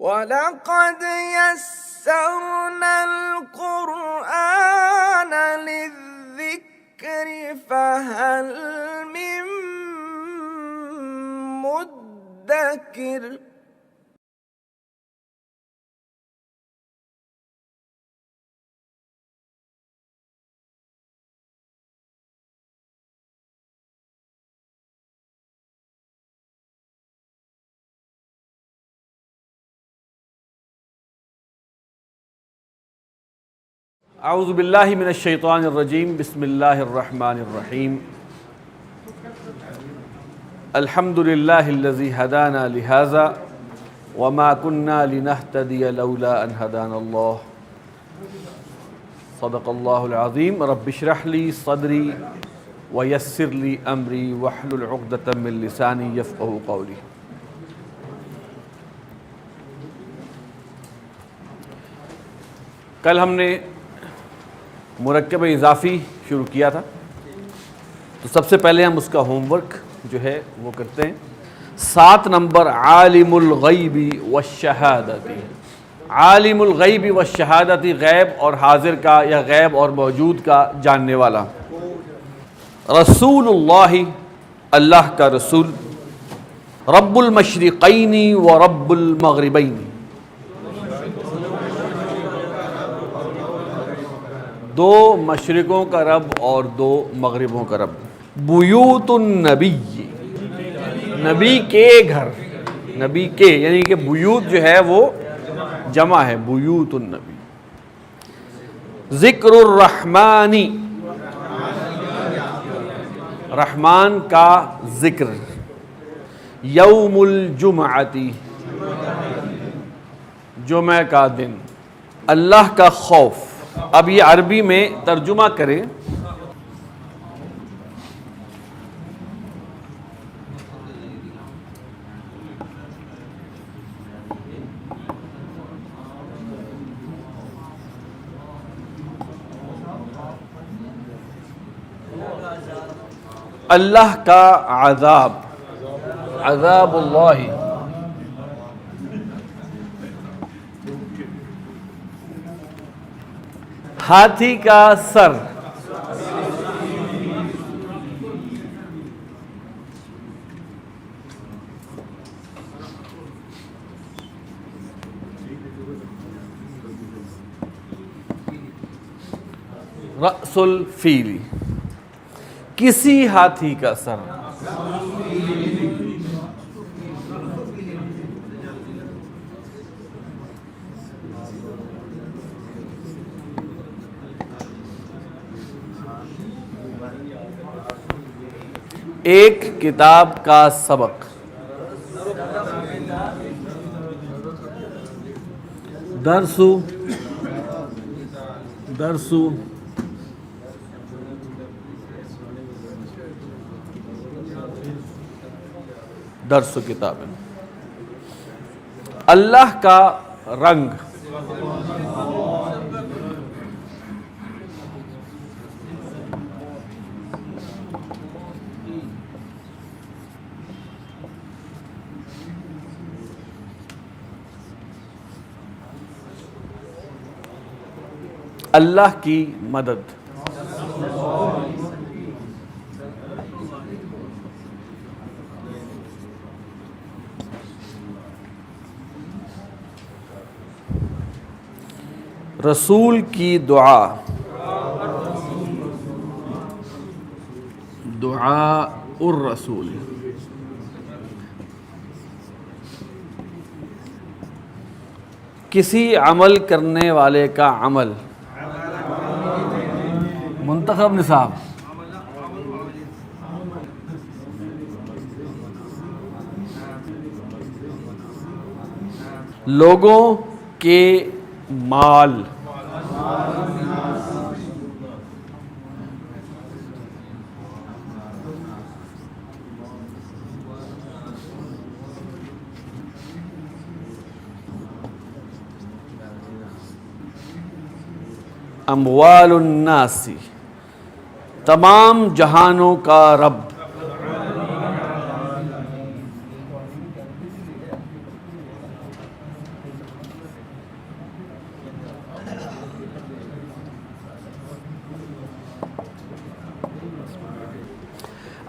وَلَقَدْ يَسَّرْنَا الْقُرْآنَ لِلذِّكْرِ فَهَلْ مِن مُّدَّكِرٍ۔ اعوذ باللہ من الشیطان الرجیم، بسم اللہ الرحمن الرحیم۔ الحمد للہ الذی ہدانا لہذا وما كنا لنہتدی لولا ان ہدانا اللہ۔ صدق اللہ العظیم۔ رب اشرح لی صدری ویسر لی امری واحلل عقدۃ من لسانی یفقہوا قولی۔ کل ہم نے مرکب اضافی شروع کیا تھا، تو سب سے پہلے ہم اس کا ہوم ورک جو ہے وہ کرتے ہیں۔ 7 نمبر عالم الغیب والشہادتی۔ عالم الغیب والشہادتی، غیب اور حاضر کا یا غیب اور موجود کا جاننے والا۔ رسول اللہ، اللہ کا رسول۔ رب المشرقین و رب المغربین، دو مشرقوں کا رب اور 2 مغربوں کا رب۔ بیوت النبی، نبی کے گھر، نبی کے یعنی کہ بیوت جو ہے وہ جمع ہے، بیوت النبی۔ ذکر الرحمانی، رحمان کا ذکر۔ یوم الجمعتی، جمعہ کا دن۔ اللہ کا خوف۔ اب یہ عربی میں ترجمہ کریں۔ اللہ کا عذاب، عذاب اللہ۔ ہاتھی کا سر، رأس الفیل، کسی ہاتھی کا سر۔ ایک کتاب کا سبق۔ درس کتاب۔ اللہ کا رنگ۔ اللہ کی مدد۔ رسول کی دعا، دعاء الرسول۔ کسی عمل کرنے والے کا عمل۔ منتخب نصاب۔ لوگوں کے مال۔ اموال الناس، تمام جہانوں کا رب۔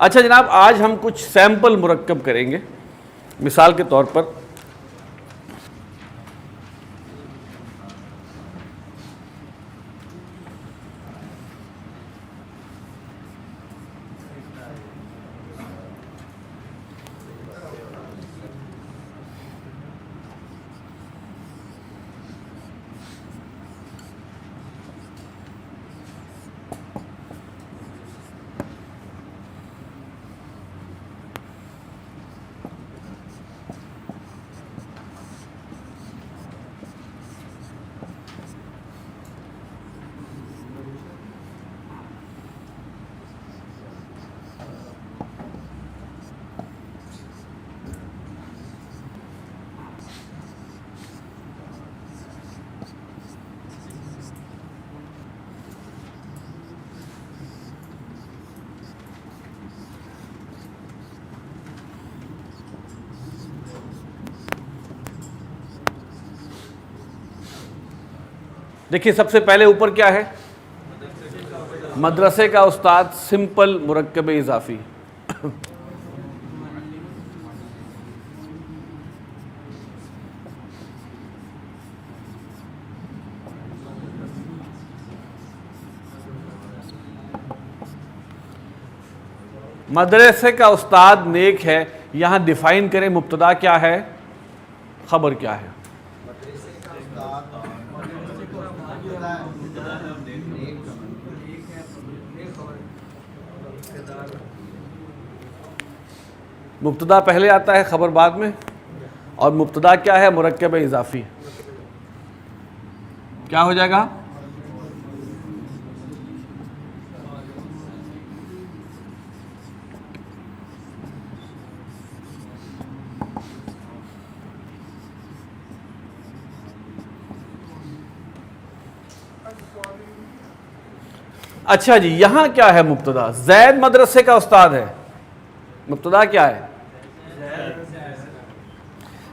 اچھا جناب، آج ہم کچھ سیمپل مرکب کریں گے. مثال کے طور پر دیکھیے، سب سے پہلے اوپر کیا ہے؟ مدرسے کا استاد، سمپل مرکب اضافی. مدرسے کا استاد نیک ہے. یہاں ڈیفائن کریں، مبتدا کیا ہے، خبر کیا ہے؟ مبتدا پہلے آتا ہے، خبر بعد میں. اور مبتدا کیا ہے؟ مرکب اضافی. کیا ہو جائے گا؟ اچھا جی، یہاں کیا ہے مبتدا؟ زید مدرسے کا استاد ہے. مبتدا کیا ہے؟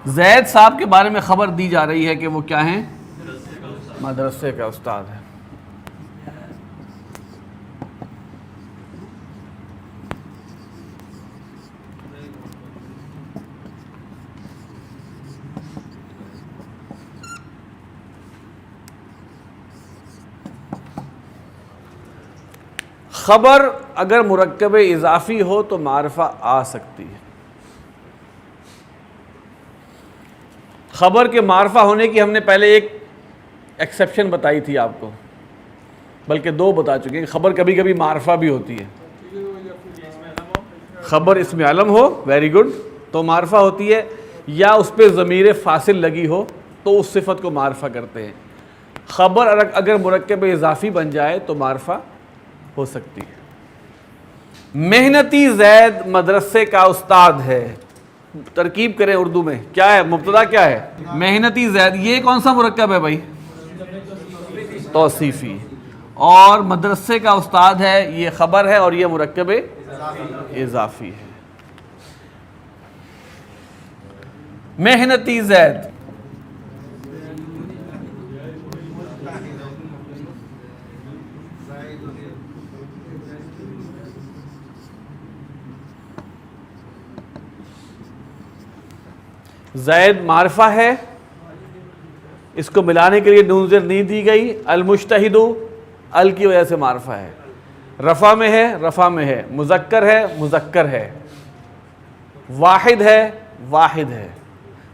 زید صاحب کے بارے میں خبر دی جا رہی ہے کہ وہ کیا ہیں؟ مدرسے کا استاد ہے. خبر اگر مرکب اضافی ہو تو معرفہ آ سکتی ہے. خبر کے معرفہ ہونے کی ہم نے پہلے ایک ایکسیپشن بتائی تھی آپ کو، بلکہ دو بتا چکے ہیں. خبر کبھی کبھی معرفہ بھی ہوتی ہے. خبر اسم علم ہو، ویری گڈ، تو معرفہ ہوتی ہے، یا اس پہ ضمیر فاصل لگی ہو تو اس صفت کو معرفہ کرتے ہیں. خبر اگر مرکب اضافی بن جائے تو معرفہ ہو سکتی ہے. محنتی زید مدرسے کا استاد ہے. ترکیب کریں اردو میں، کیا ہے مبتدا؟ کیا ہے؟ محنتی زید. یہ کون سا مرکب ہے بھائی؟ توصیفی. اور مدرسے کا استاد ہے، یہ خبر ہے اور یہ مرکب اضافی ہے. محنتی زید. زید معرفہ ہے، اس کو ملانے کے لیے نون زیر نہیں دی گئی. المجتہد، ال کی وجہ سے معرفہ ہے. رفع میں ہے، رفع میں ہے. مذکر ہے، مذکر ہے. واحد ہے، واحد ہے.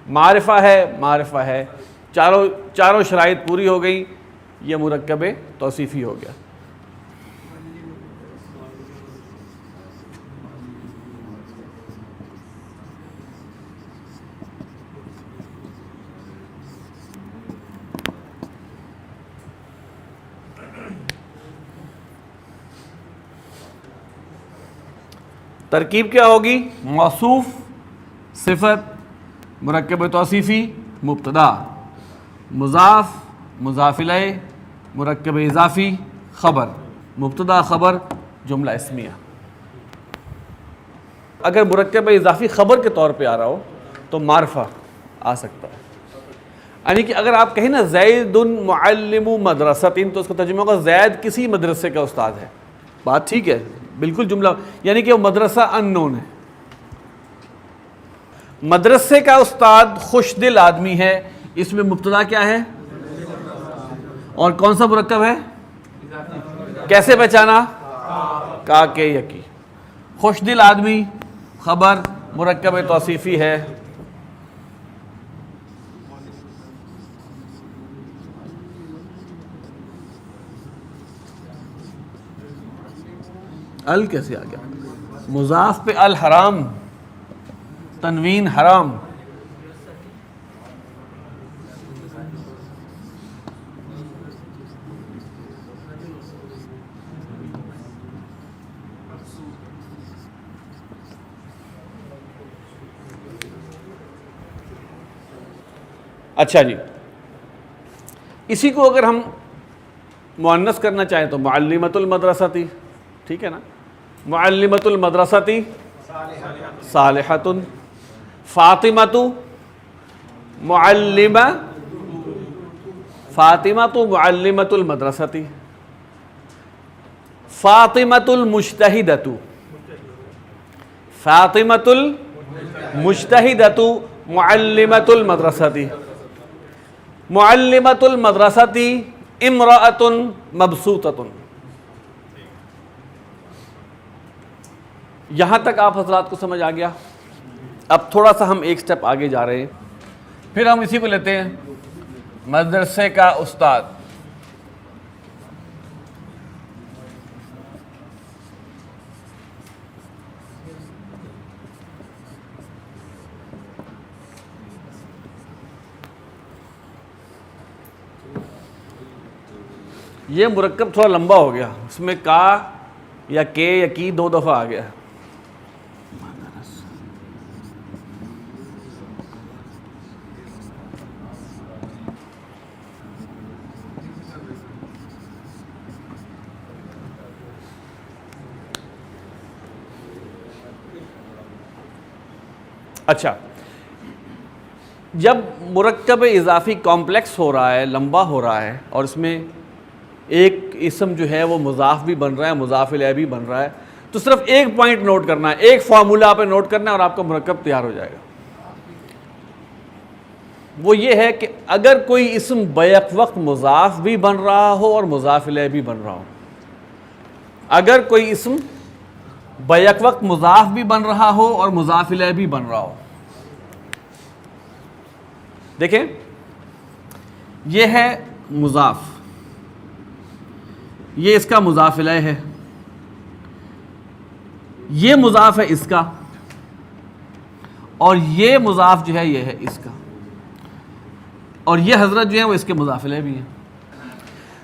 معرفہ ہے، معرفہ ہے. چاروں شرائط پوری ہو گئی، یہ مرکب توصیفی ہو گیا. ترکیب کیا ہوگی؟ موصوف، صفت، مرکب توصیفی، مبتدا، مضاف، مضاف الیہ، مرکب اضافی، خبر. مبتدا، خبر، جملہ اسمیہ. اگر مرکب اضافی خبر کے طور پہ آ رہا ہو تو معرفہ آ سکتا ہے. یعنی کہ اگر آپ کہیں نا زید معلم مدرسۃ، تو اس کا ترجمہ ہوگا زید کسی مدرسے کا استاد ہے. بات ٹھیک ہے؟ بالکل جملہ، یعنی کہ وہ مدرسہ ان نون ہے. مدرسے کا استاد خوش دل آدمی ہے، اس میں مبتدا کیا ہے اور کون سا مرکب ہے؟ کیسے پہچانا؟ کا کے یکی. خوش دل آدمی خبر مرکب توصیفی ہے. ال کیسے آ گیا؟ مضاف پہ الحرام، تنوین حرام. اچھا جی، اسی کو اگر ہم مؤنث کرنا چاہیں تو معلمۃ المدرستی، ٹھیک ہے نا. معلمۃ المدرستی صالحۃ، فاطمۃ معلمہ، فاطمۃ معلمۃ المدرستی. فاطمۃ المجتہدۃ، فاطمۃ المجتہدۃ معلمۃ المدرستی. معلمۃ المدرستی امرأۃ مبسوطۃ. یہاں تک آپ حضرات کو سمجھ آ گیا؟ اب تھوڑا سا ہم ایک سٹیپ آگے جا رہے ہیں. پھر ہم اسی کو لیتے ہیں مدرسے کا استاد. یہ مرکب تھوڑا لمبا ہو گیا، اس میں کا یا کے یا کی دو دفعہ آ گیا. اچھا، جب مرکب اضافی کمپلیکس ہو رہا ہے، لمبا ہو رہا ہے، اور اس میں ایک اسم جو ہے وہ مضاف بھی بن رہا ہے، مضاف الیہ بھی بن رہا ہے، تو صرف ایک پوائنٹ نوٹ کرنا ہے، ایک فارمولا آپ نے نوٹ کرنا ہے اور آپ کا مرکب تیار ہو جائے گا. وہ یہ ہے کہ اگر کوئی اسم بیک وقت مضاف بھی بن رہا ہو اور مضاف الیہ بھی بن رہا ہو، اگر کوئی اسم بیک وقت مضاف بھی بن رہا ہو اور مضاف الیہ بھی بن رہا ہو. دیکھیں یہ ہے مضاف، یہ اس کا مضاف الیہ ہے، یہ مضاف ہے اس کا، اور یہ مضاف جو ہے یہ ہے اس کا، اور یہ حضرت جو ہیں وہ اس کے مضاف الیہ بھی ہیں.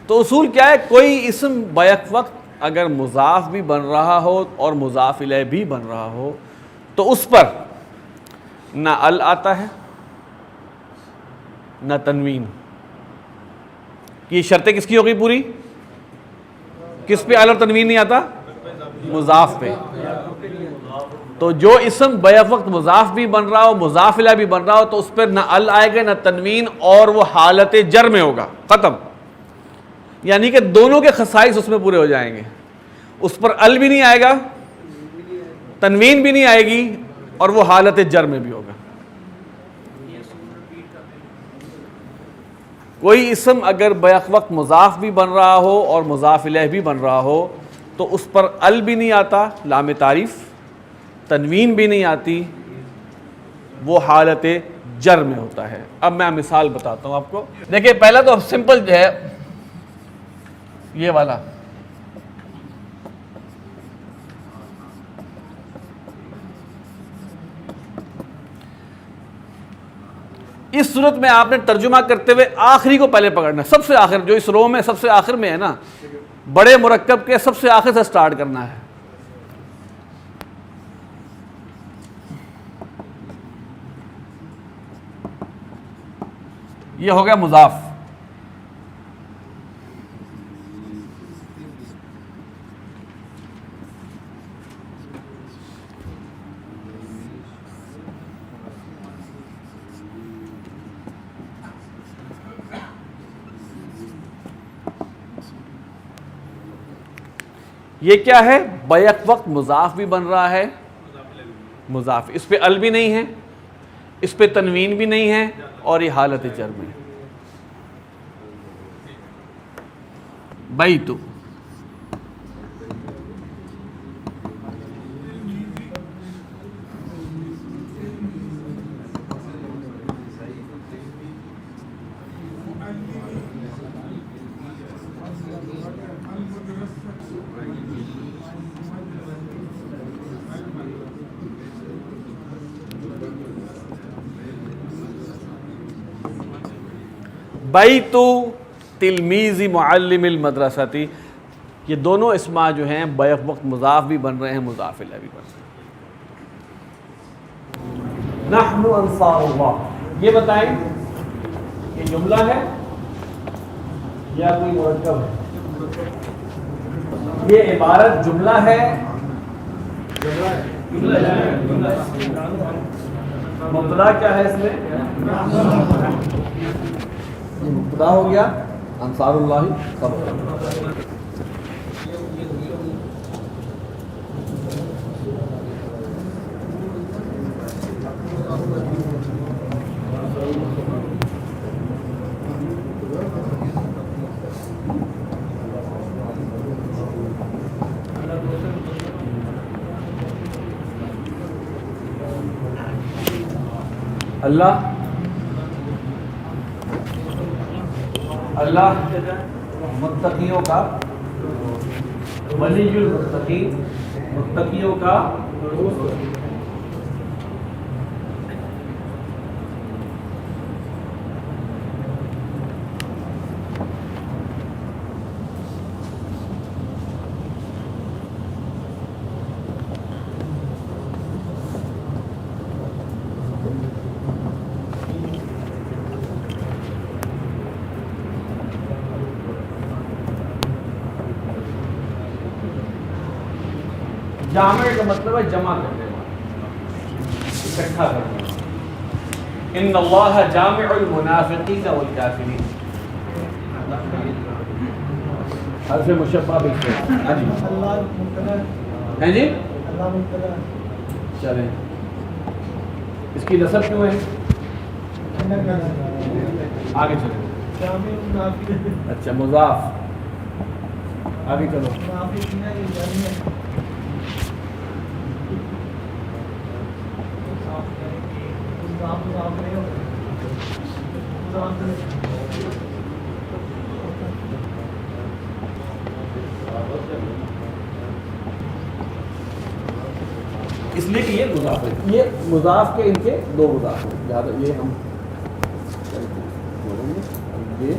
تو اصول کیا ہے؟ کوئی اسم بیک وقت اگر مضاف بھی بن رہا ہو اور مضاف الیہ بھی بن رہا ہو تو اس پر نہ ال آتا ہے نہ تنوین. یہ شرطیں کس کی ہوگی پوری؟ کس پہ ال اور تنوین نہیں آتا؟ مضاف پہ. تو جو اسم بیک وقت مضاف بھی بن رہا ہو مضاف الیہ بھی بن رہا ہو تو اس پر نہ ال آئے گا نہ تنوین، اور وہ حالت جر میں ہوگا، ختم. یعنی کہ دونوں کے خصائص اس میں پورے ہو جائیں گے. اس پر ال بھی نہیں آئے گا، تنوین بھی نہیں آئے گی، اور وہ حالت جر میں بھی ہوگا. کوئی اسم اگر بیک وقت مضاف بھی بن رہا ہو اور مضاف الیہ بھی بن رہا ہو تو اس پر ال بھی نہیں آتا، لام تعریف، تنوین بھی نہیں آتی، وہ حالت جر میں ہوتا ہے. اب میں مثال بتاتا ہوں آپ کو. دیکھیں پہلا تو سمپل جو ہے یہ والا، اس صورت میں آپ نے ترجمہ کرتے ہوئے آخری کو پہلے پکڑنا ہے، سب سے آخر، جو اس رو میں سب سے آخر میں ہے نا، بڑے مرکب کے سب سے آخر سے سٹارٹ کرنا ہے. یہ ہو گیا مضاف. یہ کیا ہے؟ بیک وقت مضاف بھی بن رہا ہے، مضاف، اس پہ ال بھی نہیں ہے، اس پہ تنوین بھی نہیں ہے، اور یہ حالت جر میں ہے۔ بیت، بیت تلمیذ معلم المدرستی، یہ دونوں اسماء جو ہیں بیک وقت مضاف بھی بن رہے ہیں، مضاف الیہ بھی بن رہے ہیں۔ نحن انصار اللہ، یہ بتائیں یہ جملہ ہے یا کوئی مرکب ہے؟ یہ عبارت جملہ ہے، مبتدا کیا ہے اس میں؟ یہ مبتدا ہو گیا انصار اللہ خبر۔ اللہ اللہ متقیوں کا ولی المتقین، متقیوں کا جامع کا مطلب ہے جمع کرنے والا، اکٹھا کرنے والا۔ ان اللہ جامع المنافقین والکافرین، حرف مشبہ بالفعل۔ ہیں جی چلیں، اس کی نسب کیوں ہے؟ آگے چلیں، اچھا مضاف، آگے چلو۔ اس لیے کہ یہ مضاف ہے، یہ مضاف کے ان کے دو مضاف ہیں، لہٰذا یہ ہم بولیں گے یہ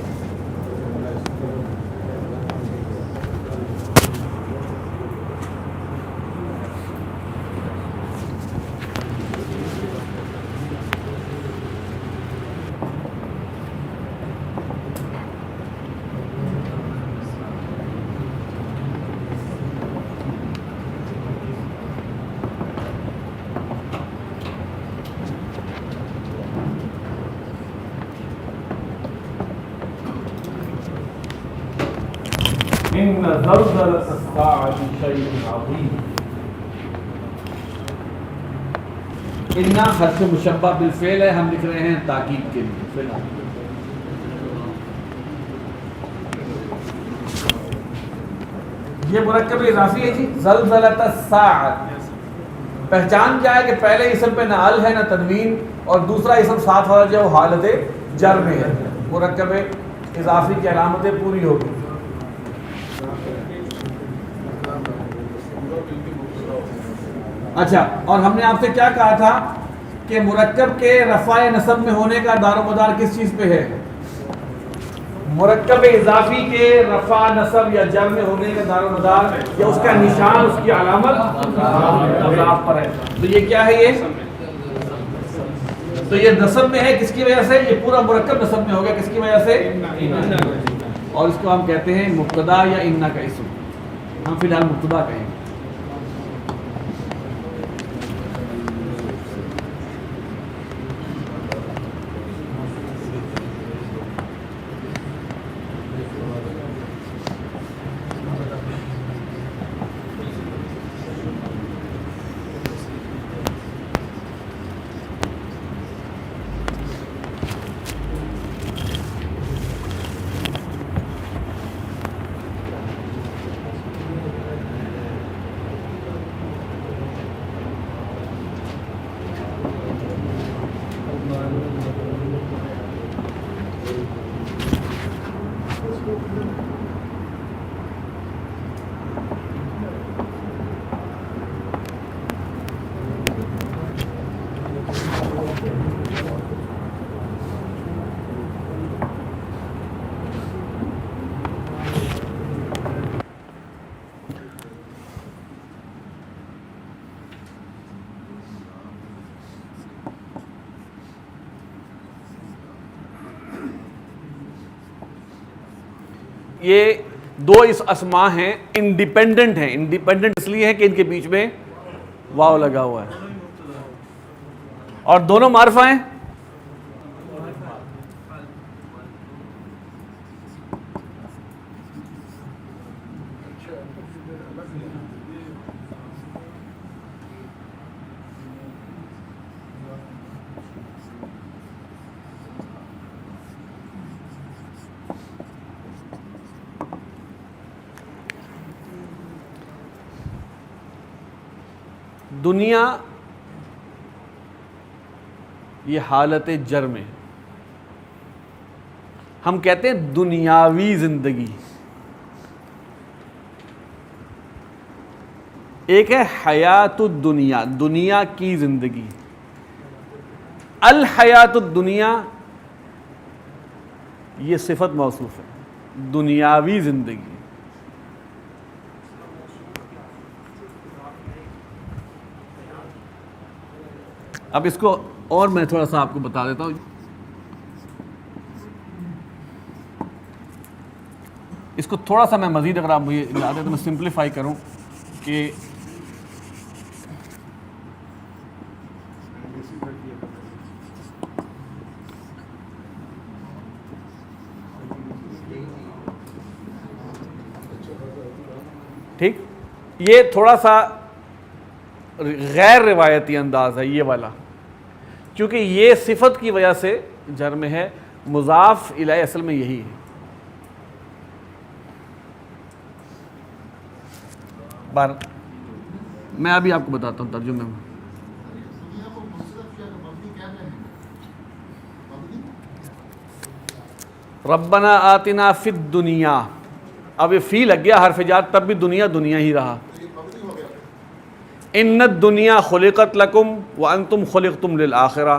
ان زلزلۃ الساعۃ شیء عظیم۔ ان حرف مشبہ بالفعل ہے، ہم لکھ رہے ہیں تاکید کے لیے فی الحال۔ یہ مرکب اضافی ہے جی، زلزلۃ الساعۃ۔ پہچان کیا ہے کہ پہلے اسم پہ نہ ال ہے نہ تنوین، اور دوسرا اسم ساتھ والا جو ہے وہ حالت جر میں ہے، مرکب اضافی کی علامتیں پوری ہوگی۔ اچھا، اور ہم نے آپ سے کیا کہا تھا کہ مرکب کے رفع نصب میں ہونے کا دار و مدار کس چیز پہ ہے؟ مرکب اضافی کے رفع نصب یا جر میں ہونے کا دار و مدار یا اس کا نشان، اس کی علامت مضاف پر ہے۔ تو یہ کیا ہے؟ یہ تو یہ نصب میں ہے، کس کی وجہ سے؟ یہ پورا مرکب نصب میں ہو گیا، کس کی وجہ سے؟ اور اس کو ہم کہتے ہیں مبتدا یا انا کا اسم، ہم فی الحال مبتدا کہیں گے۔ یہ دو اس اسما ہیں، انڈیپینڈنٹ ہیں. انڈیپینڈنٹ اس لیے ہے کہ ان کے بیچ میں واو لگا ہوا ہے، اور دونوں معرفہ ہیں. دنیا یہ حالت جرم ہے. ہم کہتے ہیں دنیاوی زندگی. ایک ہے حیات الدنیا، دنیا کی زندگی. الحیات الدنیا یہ صفت موصوف ہے، دنیاوی زندگی. اب اس کو اور میں تھوڑا سا آپ کو بتا دیتا ہوں. اس کو تھوڑا سا میں مزید اگر آپ مجھے اجازت دیں تو میں سمپلیفائی کروں کہ ٹھیک، یہ تھوڑا سا غیر روایتی انداز ہے یہ والا، کیونکہ یہ صفت کی وجہ سے جرم ہے. مضاف الیہ اصل میں یہی ہے. میں ابھی آپ کو بتاتا ہوں ترجمے میں. ربنا آتنا فی الدنیا، اب یہ فی لگ گیا حرف جار، تب بھی دنیا دنیا ہی رہا. ان الدنیا خلقت لکم وانتم خلقتم للآخرہ،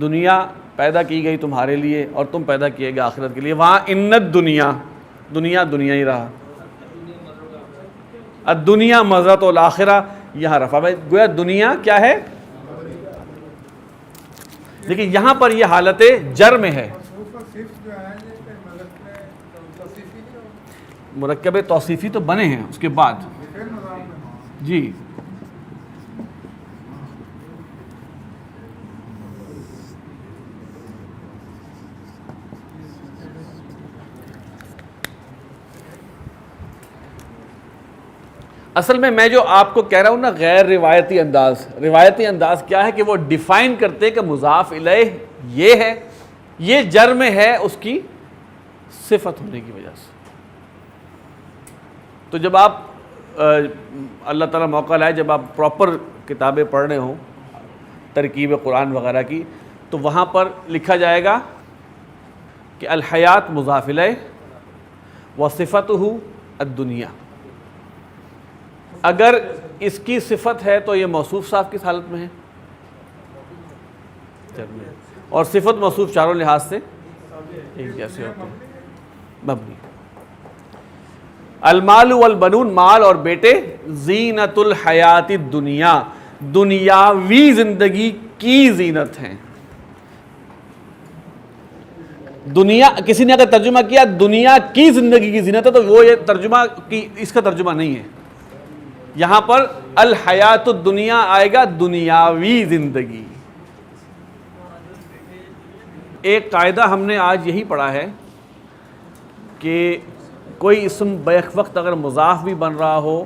دنیا پیدا کی گئی تمہارے لیے اور تم پیدا کیے گئے آخرت کے لیے. وہاں ان الدنیا، دنیا دنیا ہی رہا. الدنیا مزرعۃ الآخرہ، یہاں رفع ہے. گویا دنیا کیا ہے، لیکن یہاں پر یہ حالت جرم ہے. مرکب توصیفی تو بنے ہیں اس کے بعد. جی اصل میں جو آپ کو کہہ رہا ہوں نا غیر روایتی انداز، روایتی انداز کیا ہے کہ وہ ڈیفائن کرتے کہ مضاف الیہ یہ ہے، یہ جرم ہے اس کی صفت ہونے کی وجہ سے. تو جب آپ اللہ تعالیٰ موقع لائے، جب آپ پراپر کتابیں پڑھ رہے ہوں ترکیب قرآن وغیرہ کی، تو وہاں پر لکھا جائے گا کہ الحیات مضاف الیہ وصفتہ الدنیا. اگر اس کی صفت ہے تو یہ موصوف صاف کس حالت میں ہے، اور صفت موصوف چاروں لحاظ سے ایک جیسے ہوتے ہیں، مبنی. المال والبنون، مال اور بیٹے، زینت الحیات الدنیا، دنیاوی زندگی کی زینت ہیں. دنیا کسی نے اگر ترجمہ کیا دنیا کی زندگی کی زینت ہے تو وہ یہ ترجمہ کی، اس کا ترجمہ نہیں ہے. یہاں پر الحیات الدنیا آئے گا دنیاوی زندگی. ایک قاعدہ ہم نے آج یہی پڑھا ہے کہ کوئی اسم بیک وقت اگر مضاف بھی بن رہا ہو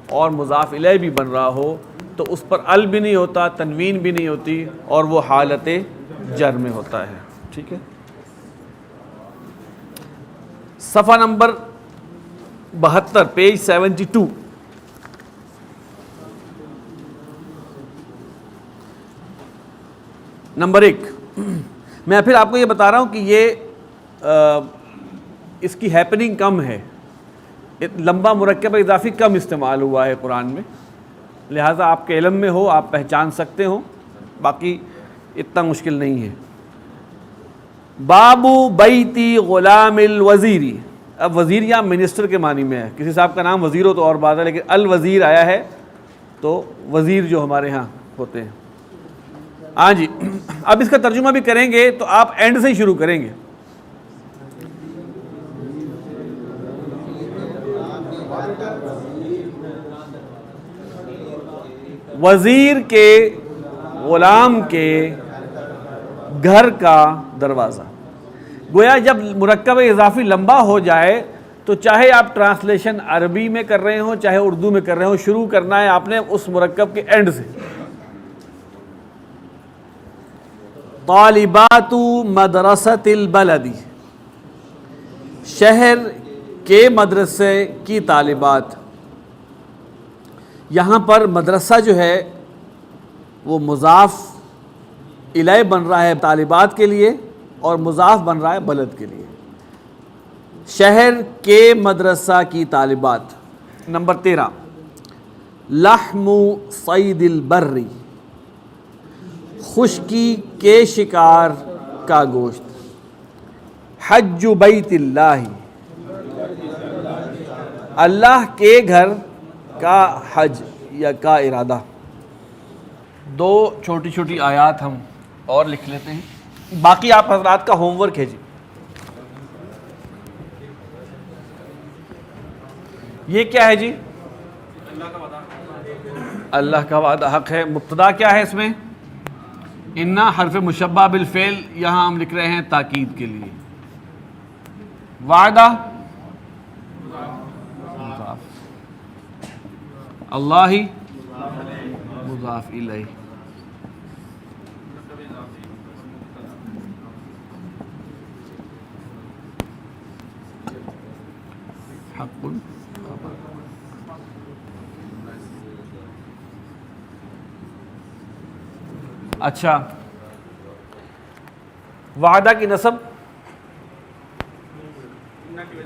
اور مضاف الیہ بھی بن رہا ہو تو اس پر ال بھی نہیں ہوتا، تنوین بھی نہیں ہوتی، اور وہ حالت جر میں ہوتا ہے. ٹھیک ہے، صفحہ نمبر 72 پیج 72. نمبر 1 میں پھر آپ کو یہ بتا رہا ہوں کہ یہ اس کی ہیپننگ کم ہے، لمبا مرکب اضافی کم استعمال ہوا ہے قرآن میں، لہٰذا آپ کے علم میں ہو، آپ پہچان سکتے ہو، باقی اتنا مشکل نہیں ہے۔ بابو بیتی غلام الوزیری، اب وزیر یہاں منسٹر کے معنی میں ہے، کسی صاحب کا نام وزیر ہو تو اور بات ہے، لیکن الوزیر آیا ہے تو وزیر جو ہمارے ہاں ہوتے ہیں۔ ہاں جی، اب اس کا ترجمہ بھی کریں گے تو آپ اینڈ سے ہی شروع کریں گے۔ وزیر کے غلام کے گھر کا دروازہ، گویا جب مرکب اضافی لمبا ہو جائے تو چاہے آپ ٹرانسلیشن عربی میں کر رہے ہوں چاہے اردو میں کر رہے ہوں، شروع کرنا ہے آپ نے اس مرکب کے اینڈ سے۔ طالبات مدرسۃ البلد، شہر کے مدرسے کی طالبات، یہاں پر مدرسہ جو ہے وہ مضاف الیہ بن رہا ہے طالبات کے لیے اور مضاف بن رہا ہے بلد کے لیے۔ شہر کے مدرسہ کی طالبات۔ نمبر 13، لحم صید البری، خشکی کے شکار کا گوشت۔ حج بیت اللہ، اللہ کے گھر کا حج یا کا ارادہ۔ دو چھوٹی چھوٹی آیات ہم اور لکھ لیتے ہیں، باقی آپ حضرات کا ہوم ورک ہے جی۔ یہ کیا ہے جی؟ اللہ کا وعدہ حق ہے۔ مبتدا کیا ہے اس میں؟ انا حرف مشبہ بالفعل، یہاں ہم لکھ رہے ہیں تاکید کے لیے۔ وعدہ مضاف، اللہ مضاف الیہ۔ حق خبر۔ اچھا، وعدہ کی نسب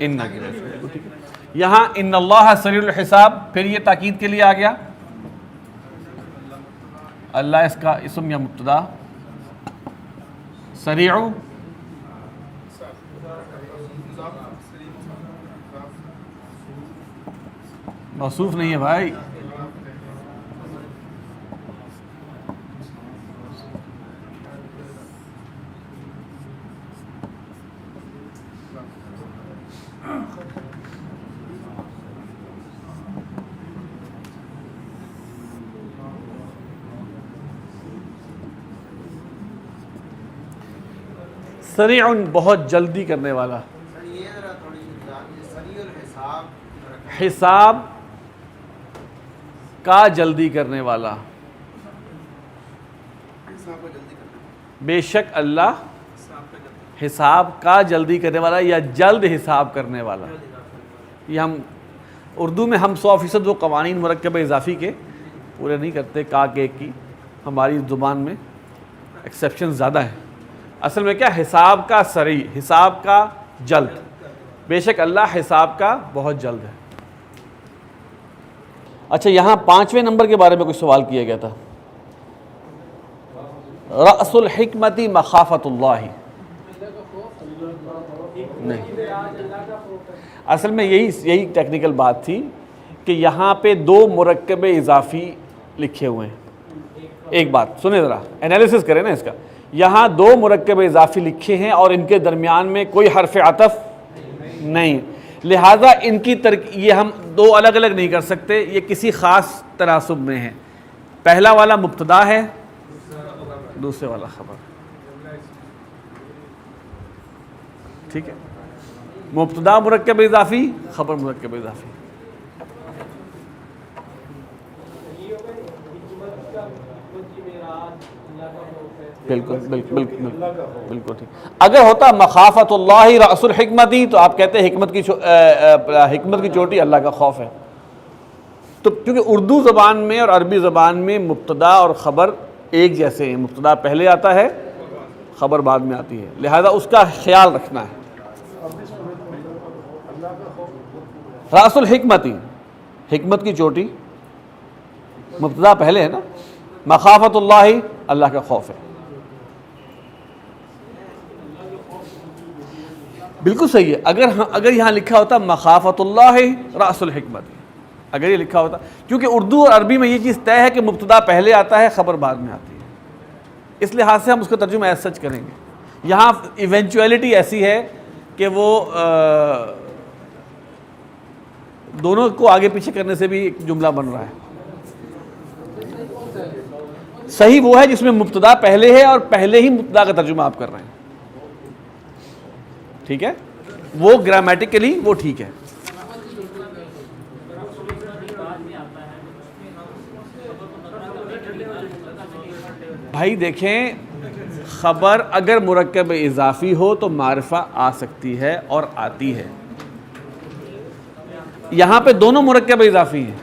ان کی نسب، یہاں ان اللہ سریع الحساب، پھر یہ تاکید کے لیے آ گیا۔ اللہ اس کا اسم یا مبتدا، سریع موصوف نہیں ہے بھائی، سریع بہت جلدی کرنے والا، حساب کا جلدی کرنے والا، بے شک اللہ حساب کا جلدی کرنے والا یا جلد حساب کرنے والا۔ یہ ہم اردو میں ہم 100% وہ قوانین مرکب اضافی کے پورے نہیں کرتے، کا کے کی، ہماری زبان میں ایکسیپشن زیادہ ہے۔ اصل میں کیا، حساب کا سریع، حساب کا جلد، بے شک اللہ حساب کا بہت جلد ہے۔ اچھا، یہاں 5ویں نمبر کے بارے میں کچھ سوال کیا گیا تھا۔ رأس الحکمت مخافت اللہ، نہیں، اصل میں یہی ٹیکنیکل بات تھی کہ یہاں پہ 2 مرکب اضافی لکھے ہوئے ہیں۔ ایک بات سنیں ذرا، انالیسس کریں نا اس کا۔ یہاں 2 مرکب اضافی لکھے ہیں اور ان کے درمیان میں کوئی حرف عطف نہیں، لہٰذا ان کی یہ ہم 2 الگ الگ نہیں کر سکتے، یہ کسی خاص تناسب میں ہیں۔ پہلا والا مبتدا ہے، دوسرے والا خبر، ٹھیک ہے؟ مبتدا مرکب اضافی، خبر مرکب اضافی۔ بالکل بالکل بالکل ٹھیک۔ اگر ہوتا مخافت اللہ رأس الحکمتی تو آپ کہتے ہیں حکمت کی چوٹی اللہ کا خوف ہے۔ تو کیونکہ اردو زبان میں اور عربی زبان میں مبتدا اور خبر ایک جیسے ہیں، مبتدا پہلے آتا ہے، خبر بعد میں آتی ہے، لہذا اس کا خیال رکھنا ہے۔ راس الحکمتی، حکمت کی چوٹی، مبتدا پہلے ہے نا، مخافت اللہ، اللہ کا خوف ہے. بالکل صحیح ہے. اگر یہاں لکھا ہوتا مخافت اللہ راس الحکمت، اگر یہ لکھا ہوتا، کیونکہ اردو اور عربی میں یہ چیز طے ہے کہ مبتدا پہلے آتا ہے، خبر بعد میں آتی ہے، اس لحاظ سے ہم اس کا ترجمہ ایز سچ کریں گے. یہاں ایونچویلٹی ایسی ہے کہ وہ دونوں کو آگے پیچھے کرنے سے بھی ایک جملہ بن رہا ہے. صحیح وہ ہے جس میں مبتدا پہلے ہے اور پہلے ہی مبتدا کا ترجمہ آپ کر رہے ہیں. ٹھیک ہے، وہ گرامیٹیکلی وہ ٹھیک ہے. بھائی دیکھیں، خبر اگر مرکب اضافی ہو تو معرفہ آ سکتی ہے اور آتی ہے. یہاں پہ دونوں مرکب اضافی ہیں.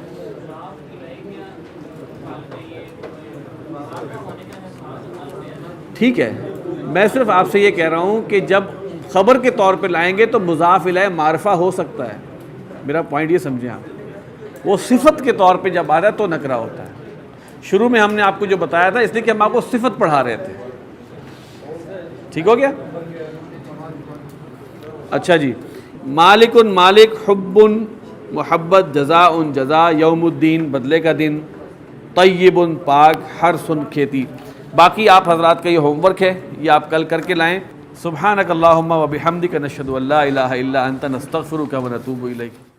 ٹھیک ہے، میں صرف آپ سے یہ کہہ رہا ہوں کہ جب خبر کے طور پہ لائیں گے تو مضاف الیہ معرفہ ہو سکتا ہے. میرا پوائنٹ یہ سمجھیں آپ، وہ صفت کے طور پہ جب آتا ہے تو نکرہ ہوتا ہے. شروع میں ہم نے آپ کو جو بتایا تھا اس لیے کہ ہم آپ کو صفت پڑھا رہے تھے. ٹھیک ہو گیا؟ اچھا جی، مالک مالک، حب محبت، جزاء جزا، یوم الدین بدلے کا دن، طیب پاک، حرث کھیتی. باقی آپ حضرات کا یہ ہوم ورک ہے، یہ آپ کل کر کے لائیں. سبحانک اللہم و بحمدک، نشہد ان لا الہ الا انت، نستغفرک و نتوب الیک.